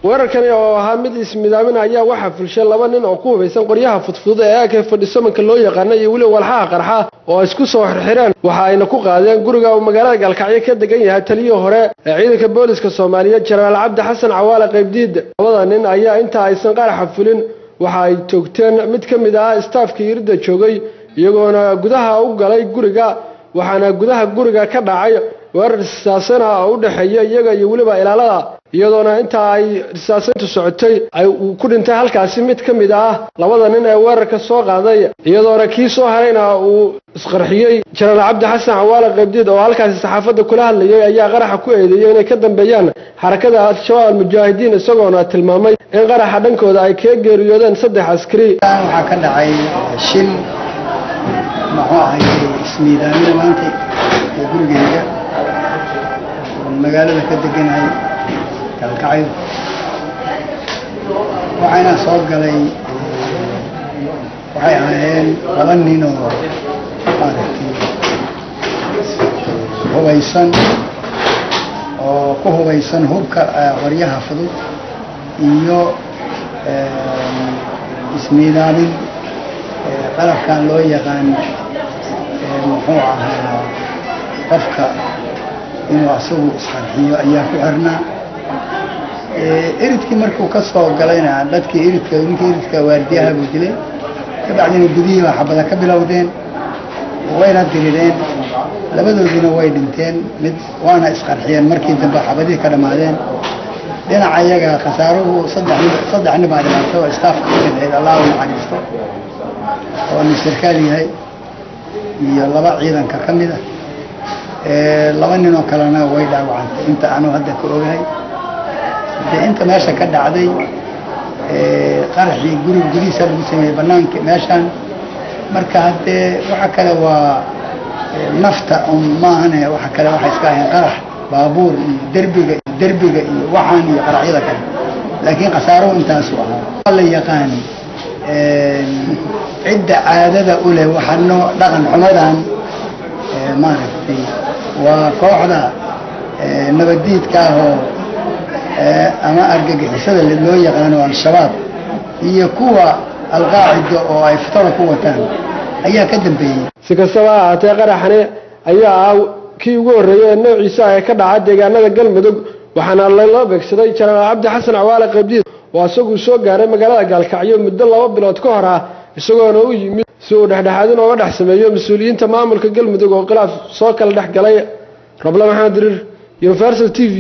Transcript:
weerarkani oo ahaa mid ismidaamin ayaa waxa fulshay laba nin oo ku hubeysan qoryaha fudfudud ee ka fadhiisamanka loo yaqaan iyo wali walxaha qarxa oo isku soo xirxireen waxa ayna ku qaadeen guriga oo magaalada Galkacyo ka degan yahay taliyo hore ee ciidanka booliska Soomaaliyeed Jenaraal Cabdi Xasan Cawaale Qaybdiid labada nin ayaa inta aysan qarax fulin waxa ay toogteen mid ka mid ah staafkii irida joogay iyagoona gudaha u galay guriga waxaana gudaha guriga ka dhacay weerar saasana u dhaxeeyay iyaga iyo waliba ilaalada iyadoona inta ay risaasantu socotay ay ku dhintay halkaasi mid ka mid ah labada nin ee weerarka soo qaaday iyadoona kii soo harayna uu isqarxiyay Jenaraal Cabdi Xasan Cawaale Qaybdiid oo halkaasi saxaafadda kula hadlayay ayaa qaraxa ku eedeeyay inay ka dambeeyaan xarakada Al-Shabaab al-Mujaahidiin isagoona tilmaamay in qaraxa dhankooda ay ka geeriyoodeen 3 askari waxa ka dhacay shil maxaa ismiidaamin maanta gurigeyga magaalada ka deganahay Galkacyo waxayna soo galay waxay ahaayeen laba nin oo hubeysan hubka qoryaha fudud iyo ismiidaamin qalabkan loo yaqaan muxuu ahaa qofka inuu asagu isqarxiyo ayaa ku xirnaa iridkii markuu ka soo galayna dadkii iridka waardiyaha buu dilay kabacdina gudihii baa xabada ka bilowdeen wayna dirireen labadoodina way dhinteen mid waana isqarxiyeen markii dambe xabadii ka dhamaadeen dhinaca iyaga khasaaruhu saddex nin baa dhimatay oo staafka ka mid ah Allahu naxariisto oo sarkaal yahay iyo laba ciidanka ka mid ah laba nin oo kalena way dhaawacantay inta aanu hadda ka ogahay inta meesha ka dhacday qaraxii gurigiisa lagu sameeyay banaanka meeshan marka hadee waxa kale waa nafta maahane waxa kale waxa iska ahayn qarax baabuur derbiga iyo waxaan iyo qaraxyada kale laakiin qasaaro intaas waa la yaqaan cidda caadada u leh waxano dhaqan xumadan maaragtay waa kooxda nabadiidka oo ama argagixisada loo yaqaan Al-Shabaab iyo kuwa al-qaacida oo ay fitada ku wataan ayaa ka dambeeyay si kastaba ahaatee qaraxani ayaa kii ugu horeeyay noociisa ay ka dhacay deegaanada Galmudug waxaana la beegsaday Jenaraal Cabdi Xasan Cawaale Qaybdiid oo asagu soo gaaray magaalada Galkacyo muddo 2 bilood ka hor ah isagoona u yimid soo dhaxdhaxaadin oo dhex sameeyo mas'uuliyiinta maamulka Galmudug oo khilaaf soo kala dhex galay Rabla Maxamed Dirir Universal TV